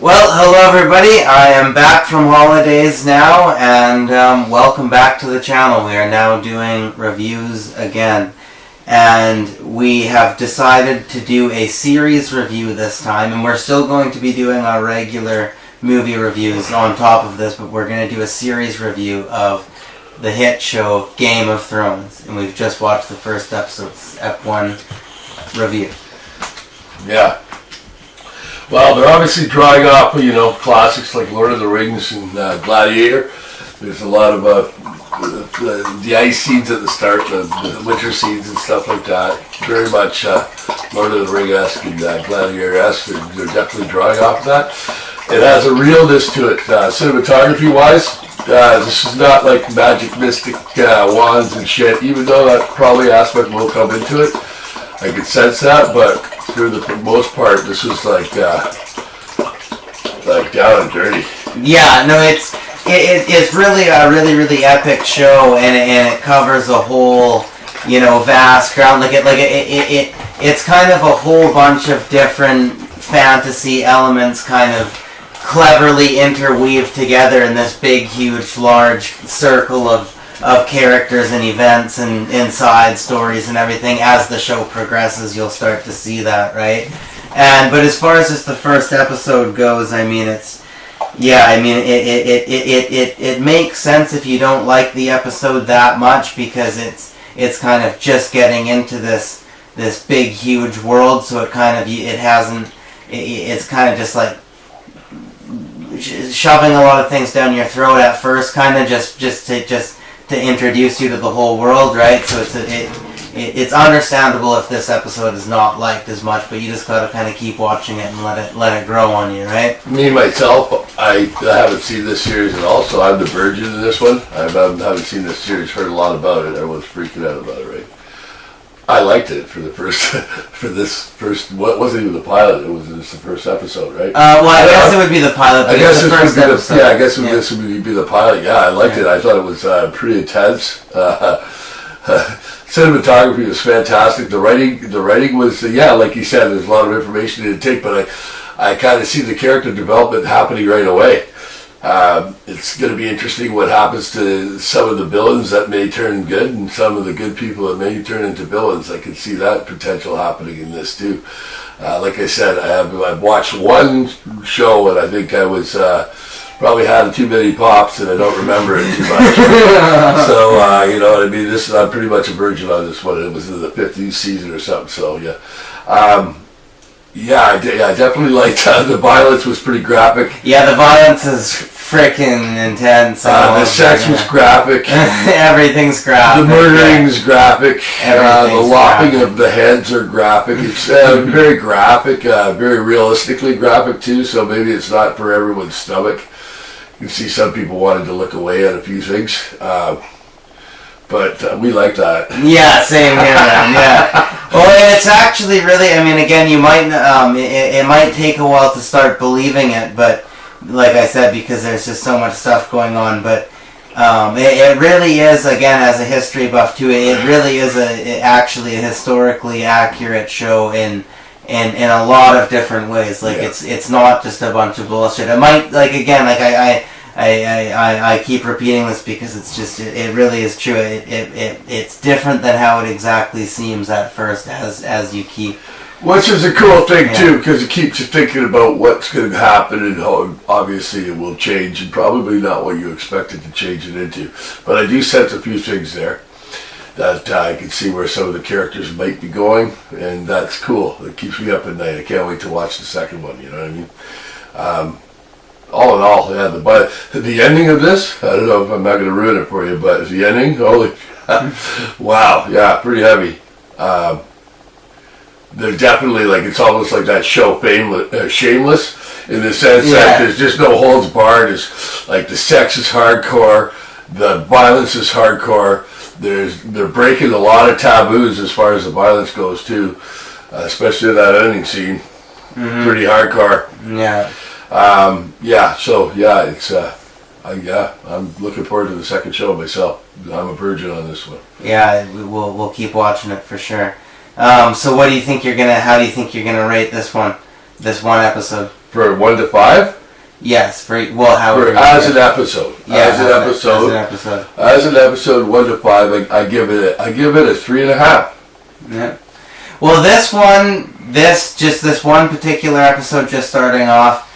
Well, hello everybody. I am back from holidays now, and welcome back to the channel. We are now doing reviews again, and we have decided to do a series review this time, and we're still going to be doing our regular movie reviews on top of this, but we're going to do a series review of the hit show Game of Thrones, and we've just watched the first episode, F1 review. Yeah. Well, they're obviously drawing off, classics like Lord of the Rings and Gladiator. There's a lot of the ice scenes at the start, the winter scenes and stuff like that. Very much Lord of the Rings-esque and Gladiator-esque. They're definitely drawing off of that. It has a realness to it, cinematography-wise. This is not like magic mystic wands and shit, even though that probably aspect will come into it. I could sense that, but for the most part, this was like down and dirty. Yeah, no, it's really a really epic show, and it covers a whole vast ground. It's kind of a whole bunch of different fantasy elements, kind of cleverly interweaved together in this big, huge, large circle of characters and events and side stories and everything. As the show progresses, you'll start to see that, right? But as far as just the first episode goes, it makes sense if you don't like the episode that much, because it's kind of just getting into this big, huge world, so it's kind of just like shoving a lot of things down your throat at first, kind of just to introduce you to the whole world, right? So it's understandable if this episode is not liked as much, but you just gotta kind of keep watching it and let it grow on you, right? Me myself, I haven't seen this series at all, so I'm the virgin in this one. I haven't seen this series, heard a lot about it. Everyone's freaking out about it, right? I liked it for this first. What wasn't even the pilot? It was just the first episode, right? I guess it would be the pilot. But I guess this would be the pilot. Yeah, I liked it. I thought it was pretty intense. Cinematography was fantastic. The writing was like you said. There's a lot of information to take, but I kind of see the character development happening right away. It's going to be interesting what happens to some of the villains that may turn good, and some of the good people that may turn into villains. I can see that potential happening in this too. Like I said, I've watched one show, and I think I was probably had too many pops, and I don't remember it too much. So you know what I mean. I'm pretty much a virgin on this one. It was in the 50th season or something. So yeah. I definitely liked the violence was pretty graphic. Yeah, the violence is freaking intense. The sex was graphic. Everything's graphic. The murdering's graphic. The lopping graphic. Of the heads are graphic. It's very graphic, very realistically graphic too, so maybe it's not for everyone's stomach. You can see some people wanted to look away at a few things. But we like that. Yeah, same here, man. Yeah. Well, it's actually really. Again, you might. It might take a while to start believing it, but like I said, because there's just so much stuff going on. But it really is. Again, as a history buff too, it really is actually a historically accurate show in a lot of different ways. It's not just a bunch of bullshit. It might I keep repeating this because it really is true. It's different than how it exactly seems at first as you keep. Which is a cool thing too, because it keeps you thinking about what's going to happen and how obviously it will change, and probably not what you expected to change it into. But I do sense a few things there that I can see where some of the characters might be going, and that's cool. It keeps me up at night. I can't wait to watch the second one. You know what I mean? All in all, yeah. The ending of this, I don't know if I'm not going to ruin it for you, but the ending, holy, wow, yeah, pretty heavy. They're definitely it's almost like that show Shameless, in the sense that there's just no holds barred. It's like the sex is hardcore, the violence is hardcore. They're breaking a lot of taboos as far as the violence goes too, especially that ending scene. Mm-hmm. Pretty hardcore. Yeah. I'm looking forward to the second show myself. I'm a virgin on this one. Yeah, we'll keep watching it for sure. So how do you think you're gonna rate this one episode? For 1 to 5? Yes, however. As an episode. Yeah, As an episode. As an episode, 1 to 5. I give it a 3.5. Yeah. Well, this one particular episode, just starting off,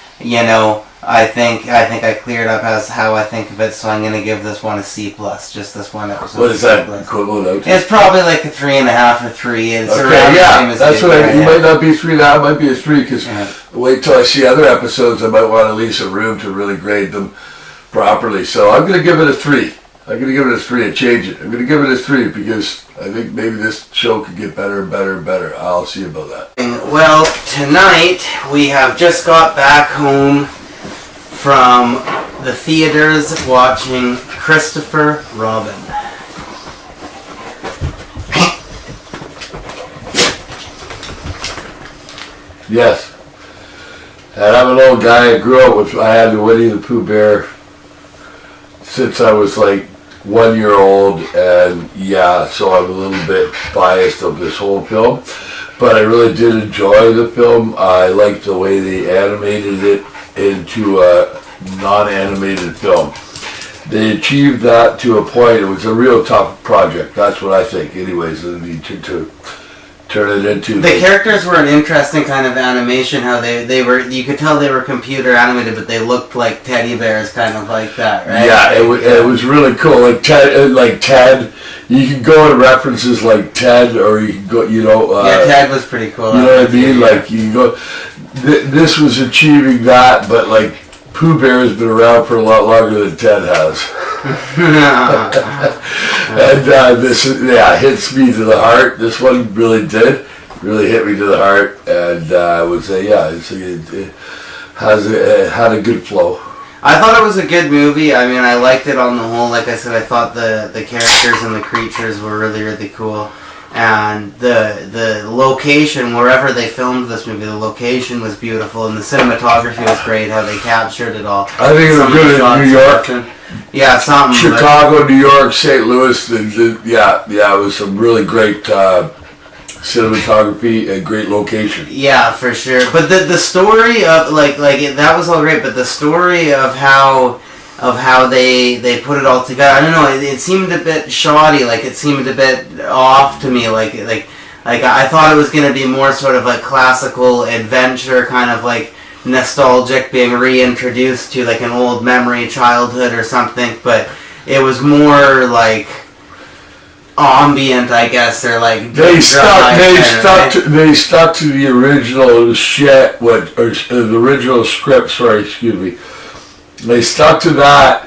I think I cleared up as how I think of it, so I'm gonna give this one a C+. Just this one episode. What is that equivalent out to? It's probably like a 3.5 or 3. It's okay, around the same as that's what you might not be 3.5, might be a 3, because wait till I see other episodes, I might want to leave some room to really grade them properly. So I'm gonna give it a 3. I'm gonna give it a 3 and change it. I'm gonna give it a 3 because I think maybe this show could get better and better and better. I'll see about that. Well, tonight we have just got back home from the theaters watching Christopher Robin. Yes. And I'm an old guy. I grew up with, I had the Winnie the Pooh bear since I was like 1 year old, and so I'm a little bit biased of this whole film, but I really did enjoy the film. I liked the way they animated it into a non-animated film. They achieved that to a point. It was a real tough project. That's what I think. Anyways, they need to turn it into... The characters were an interesting kind of animation. How they were, you could tell they were computer animated, but they looked like teddy bears, kind of like that, right? Yeah, it was really cool. Like Ted, you can go to references like Ted, or you can go, Ted was pretty cool. You know what I mean? Like you can go. This was achieving that, but like Pooh Bear has been around for a lot longer than Ted has. And this hits me to the heart. This one really did. Really hit me to the heart, and I would say, it had a good flow. I thought it was a good movie. I mean, I liked it on the whole. Like I said, I thought the characters and the creatures were really, really cool. And the location, wherever they filmed this movie, the location was beautiful, and the cinematography was great, how they captured it all. I think it was good in New York. Yeah, something. Chicago, New York, St. Louis. It was some really great cinematography and great location. Yeah, for sure. But the story of that was all great. But the story of how they put it all together, I don't know. It seemed a bit shoddy. Like it seemed a bit off to me. Like I thought it was going to be more sort of a classical adventure, kind of like nostalgic, being reintroduced to like an old memory, childhood or something. But it was more like ambient, I guess, or like they stuck to the original the original script. Sorry, excuse me. They stuck to that,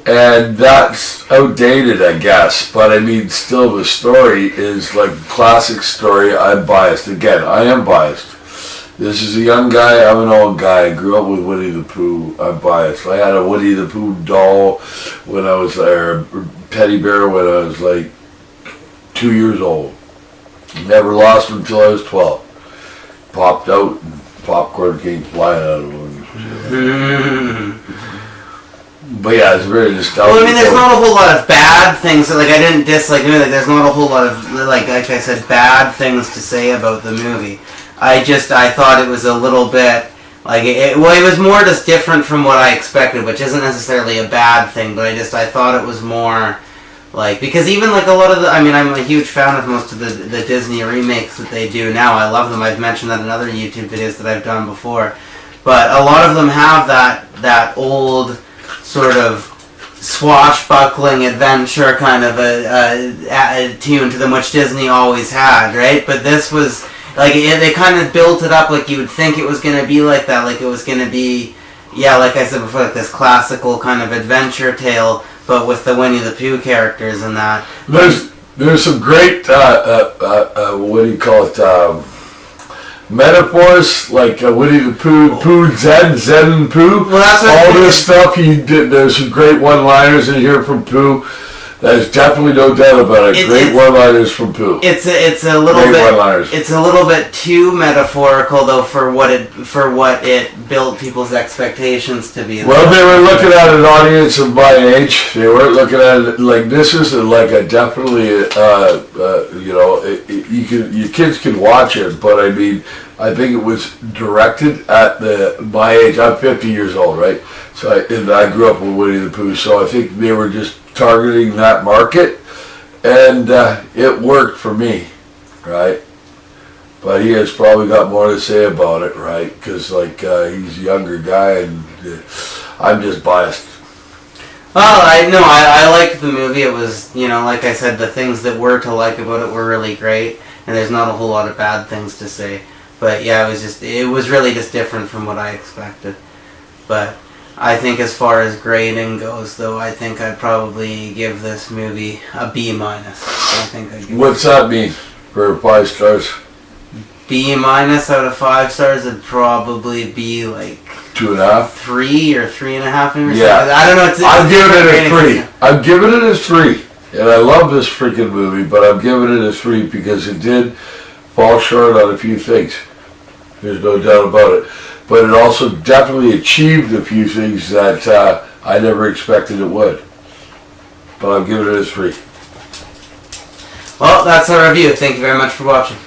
and that's outdated, I guess. But I mean, still, the story is like a classic story. I'm biased again. I am biased. This is a young guy. I'm an old guy. I grew up with Winnie the Pooh. I'm biased. I had a Winnie the Pooh doll when I was there, teddy bear when I was like 2 years old. Never lost him until I was 12. Popped out and popcorn came flying out of him. But yeah, it's very nostalgic. Well, I mean, there's not a whole lot of bad things. Like I didn't dislike the movie. Like, there's not a whole lot of like I said, bad things to say about the movie. I thought it was a little bit like it was more just different from what I expected, which isn't necessarily a bad thing. But I thought it was more. Like, because even like a lot of I'm a huge fan of most of the Disney remakes that they do now. I love them. I've mentioned that in other YouTube videos that I've done before. But a lot of them have that old sort of swashbuckling adventure kind of a tune to them, which Disney always had, right? But this was, like, they kind of built it up like you would think it was going to be like that. Like, it was going to be, like I said before, like this classical kind of adventure tale, but with the Winnie the Pooh characters and that. There's some great what do you call it, metaphors, like Winnie the Pooh, Zen and Pooh. Well, that's what all this stuff he did. There's some great one-liners in here from Pooh. There's definitely no doubt about it. Great one-liners from Pooh. It's a little great bit. One-liners. It's a little bit too metaphorical, though, for what it built people's expectations to be. Well, they were looking at an audience of my age. They weren't looking at it like this is like a definitely your kids can watch it, but I mean, I think it was directed at my age. I'm 50 years old, right? So I grew up with Winnie the Pooh, so I think they were just targeting that market, and it worked for me, right? But he has probably got more to say about it, right? Because he's a younger guy, and I'm just biased. Well, I liked the movie. It was, like I said, the things that were to like about it were really great, and there's not a whole lot of bad things to say. But yeah, it was really just different from what I expected. But I think as far as grading goes, though, I think I'd probably give this movie a B-. What's that mean for 5 stars? B- out of 5 stars would probably be like 2.5, 3 or 3.5. Maybe. Yeah, I don't know. I'm giving it a 3. I'm giving it a 3, and I love this freaking movie, but I'm giving it a 3 because it did fall short on a few things. There's no doubt about it. But it also definitely achieved a few things that I never expected it would. But I'm giving it a 3. Well, that's our review. Thank you very much for watching.